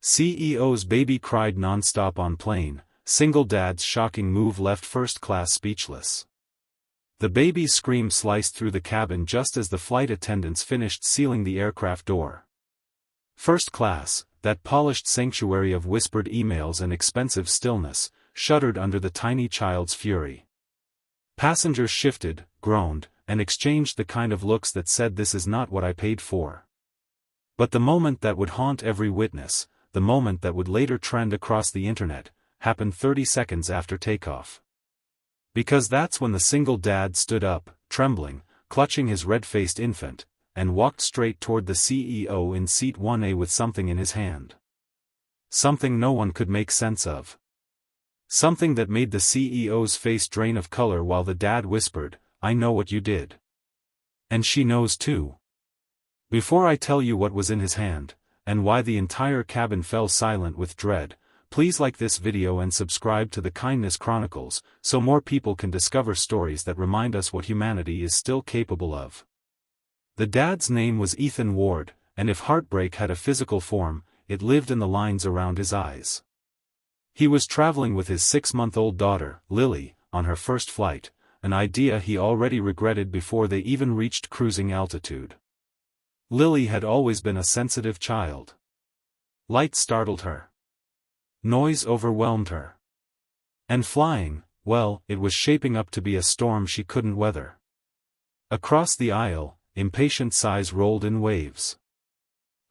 CEO's baby cried nonstop on plane, single dad's shocking move left first class speechless. The baby's scream sliced through the cabin just as the flight attendants finished sealing the aircraft door. First class, that polished sanctuary of whispered emails and expensive stillness, shuddered under the tiny child's fury. Passengers shifted, groaned, and exchanged the kind of looks that said this is not what I paid for. But the moment that would haunt every witness, the moment that would later trend across the internet, happened 30 seconds after takeoff. Because that's when the single dad stood up, trembling, clutching his red-faced infant, and walked straight toward the CEO in seat 1A with something in his hand. Something no one could make sense of. Something that made the CEO's face drain of color while the dad whispered, "I know what you did. And she knows too." Before I tell you what was in his hand, and why the entire cabin fell silent with dread, please like this video and subscribe to the Kindness Chronicles, so more people can discover stories that remind us what humanity is still capable of. The dad's name was Ethan Ward, and if heartbreak had a physical form, it lived in the lines around his eyes. He was traveling with his 6-month-old daughter, Lily, on her first flight, an idea he already regretted before they even reached cruising altitude. Lily had always been a sensitive child. Light startled her. Noise overwhelmed her. And flying, well, it was shaping up to be a storm she couldn't weather. Across the aisle, impatient sighs rolled in waves.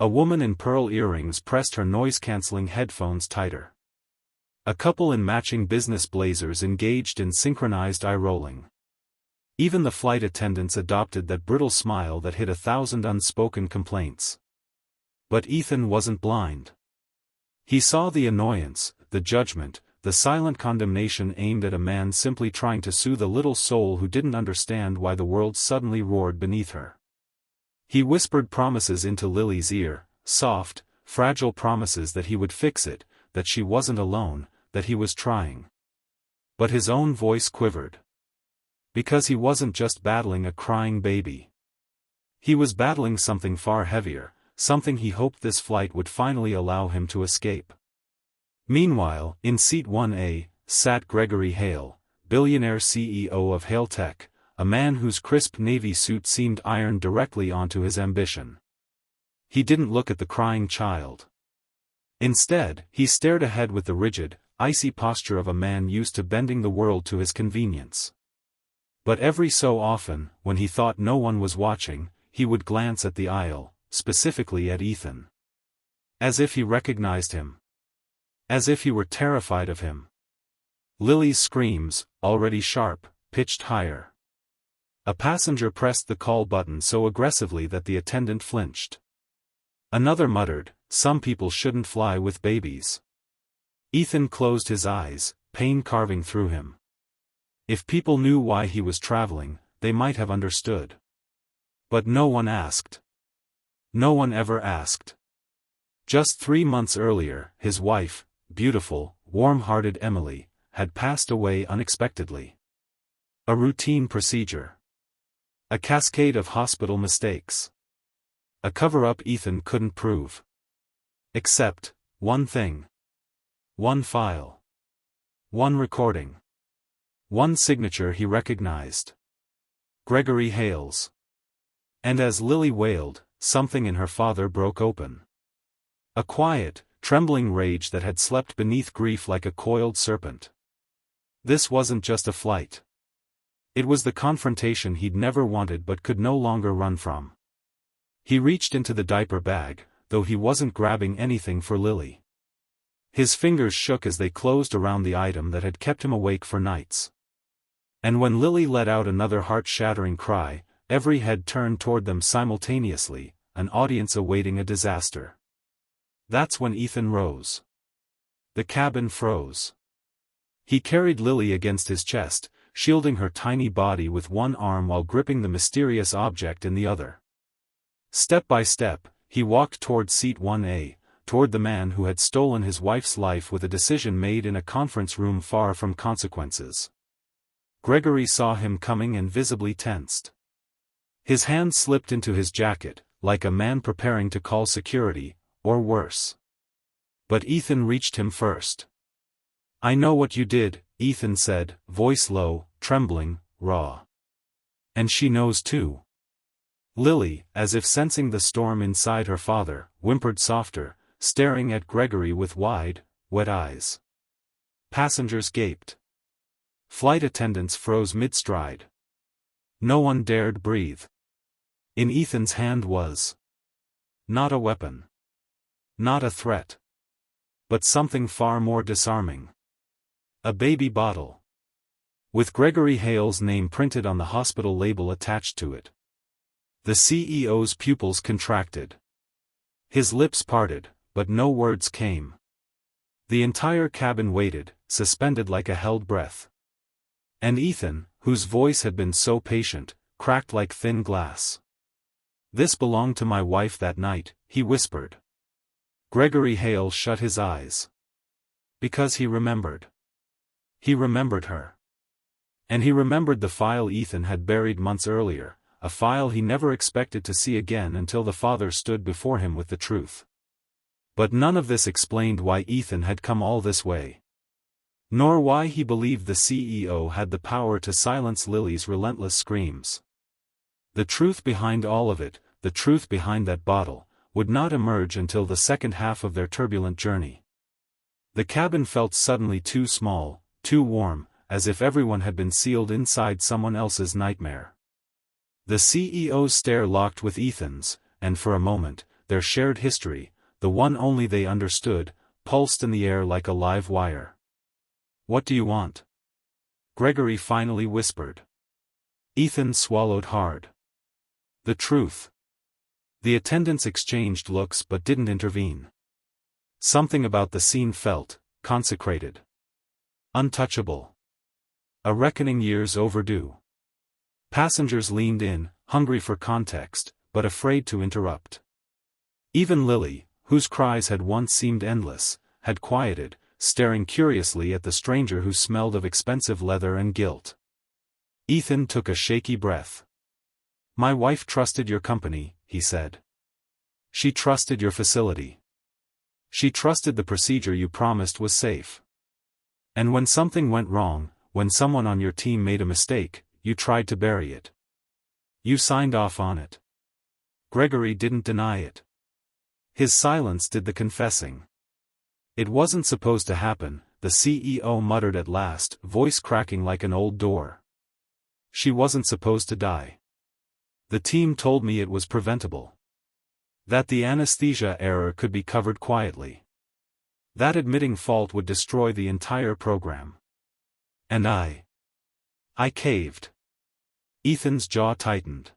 A woman in pearl earrings pressed her noise-canceling headphones tighter. A couple in matching business blazers engaged in synchronized eye-rolling. Even the flight attendants adopted that brittle smile that hid 1,000 unspoken complaints. But Ethan wasn't blind. He saw the annoyance, the judgment, the silent condemnation aimed at a man simply trying to soothe a little soul who didn't understand why the world suddenly roared beneath her. He whispered promises into Lily's ear, soft, fragile promises that he would fix it, that she wasn't alone, that he was trying. But his own voice quivered. Because he wasn't just battling a crying baby. He was battling something far heavier, something he hoped this flight would finally allow him to escape. Meanwhile, in seat 1A, sat Gregory Hale, billionaire CEO of Hale Tech, a man whose crisp navy suit seemed ironed directly onto his ambition. He didn't look at the crying child. Instead, he stared ahead with the rigid, icy posture of a man used to bending the world to his convenience. But every so often, when he thought no one was watching, he would glance at the aisle, specifically at Ethan. As if he recognized him. As if he were terrified of him. Lily's screams, already sharp, pitched higher. A passenger pressed the call button so aggressively that the attendant flinched. Another muttered, "Some people shouldn't fly with babies." Ethan closed his eyes, pain carving through him. If people knew why he was traveling, they might have understood. But no one asked. No one ever asked. Just 3 months earlier, his wife, beautiful, warm-hearted Emily, had passed away unexpectedly. A routine procedure. A cascade of hospital mistakes. A cover-up Ethan couldn't prove. Except one thing. One file. One recording. One signature he recognized. Gregory Hale's. And as Lily wailed, something in her father broke open. A quiet, trembling rage that had slept beneath grief like a coiled serpent. This wasn't just a flight. It was the confrontation he'd never wanted but could no longer run from. He reached into the diaper bag, though he wasn't grabbing anything for Lily. His fingers shook as they closed around the item that had kept him awake for nights. And when Lily let out another heart-shattering cry, every head turned toward them simultaneously, an audience awaiting a disaster. That's when Ethan rose. The cabin froze. He carried Lily against his chest, shielding her tiny body with one arm while gripping the mysterious object in the other. Step by step, he walked toward seat 1A, toward the man who had stolen his wife's life with a decision made in a conference room far from consequences. Gregory saw him coming and visibly tensed. His hand slipped into his jacket, like a man preparing to call security, or worse. But Ethan reached him first. "I know what you did," Ethan said, voice low, trembling, raw. "And she knows too." Lily, as if sensing the storm inside her father, whimpered softer, staring at Gregory with wide, wet eyes. Passengers gaped. Flight attendants froze mid-stride. No one dared breathe. In Ethan's hand was not a weapon. Not a threat. But something far more disarming. A baby bottle. With Gregory Hale's name printed on the hospital label attached to it. The CEO's pupils contracted. His lips parted, but no words came. The entire cabin waited, suspended like a held breath. And Ethan, whose voice had been so patient, cracked like thin glass. "This belonged to my wife that night," he whispered. Gregory Hale shut his eyes. Because he remembered. He remembered her. And he remembered the file Ethan had buried months earlier, a file he never expected to see again until the father stood before him with the truth. But none of this explained why Ethan had come all this way. Nor why he believed the CEO had the power to silence Lily's relentless screams. The truth behind all of it, the truth behind that bottle, would not emerge until the second half of their turbulent journey. The cabin felt suddenly too small, too warm, as if everyone had been sealed inside someone else's nightmare. The CEO's stare locked with Ethan's, and for a moment, their shared history, the one only they understood, pulsed in the air like a live wire. "What do you want?" Gregory finally whispered. Ethan swallowed hard. "The truth." The attendants exchanged looks but didn't intervene. Something about the scene felt consecrated. Untouchable. A reckoning years overdue. Passengers leaned in, hungry for context, but afraid to interrupt. Even Lily, whose cries had once seemed endless, had quieted, staring curiously at the stranger who smelled of expensive leather and guilt. Ethan took a shaky breath. "My wife trusted your company," he said. "She trusted your facility. She trusted the procedure you promised was safe. And when something went wrong, when someone on your team made a mistake, you tried to bury it. You signed off on it." Gregory didn't deny it. His silence did the confessing. "It wasn't supposed to happen," the CEO muttered at last, voice cracking like an old door. "She wasn't supposed to die. The team told me it was preventable. That the anesthesia error could be covered quietly. That admitting fault would destroy the entire program. And I caved." Ethan's jaw tightened.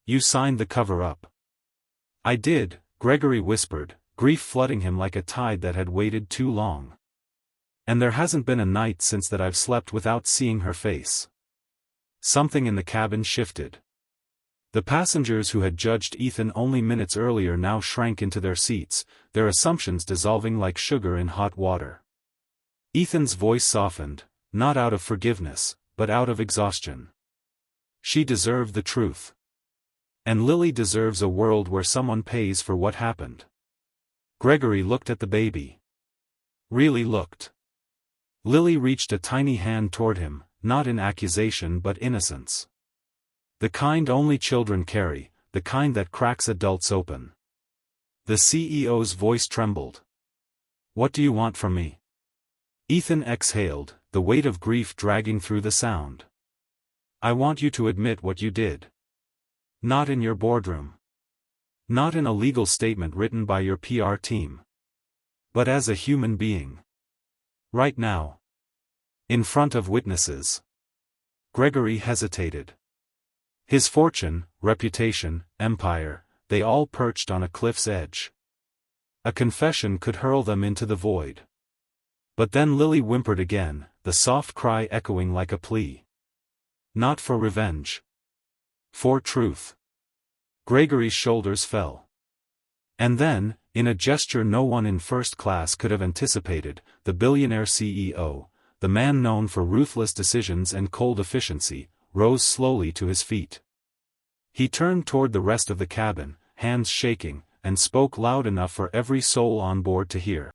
"You signed the cover-up." "I did," Gregory whispered, grief flooding him like a tide that had waited too long. "And there hasn't been a night since that I've slept without seeing her face." Something in the cabin shifted. The passengers who had judged Ethan only minutes earlier now shrank into their seats, their assumptions dissolving like sugar in hot water. Ethan's voice softened, not out of forgiveness, but out of exhaustion. "She deserved the truth. And Lily deserves a world where someone pays for what happened." Gregory looked at the baby. Really looked. Lily reached a tiny hand toward him, not in accusation but innocence. The kind only children carry, the kind that cracks adults open. The CEO's voice trembled. "What do you want from me?" Ethan exhaled, the weight of grief dragging through the sound. "I want you to admit what you did. Not in your boardroom. Not in a legal statement written by your PR team. But as a human being. Right now. In front of witnesses." Gregory hesitated. His fortune, reputation, empire, they all perched on a cliff's edge. A confession could hurl them into the void. But then Lily whimpered again, the soft cry echoing like a plea. "Not for revenge. For truth." Gregory's shoulders fell. And then, in a gesture no one in first class could have anticipated, the billionaire CEO, the man known for ruthless decisions and cold efficiency, rose slowly to his feet. He turned toward the rest of the cabin, hands shaking, and spoke loud enough for every soul on board to hear.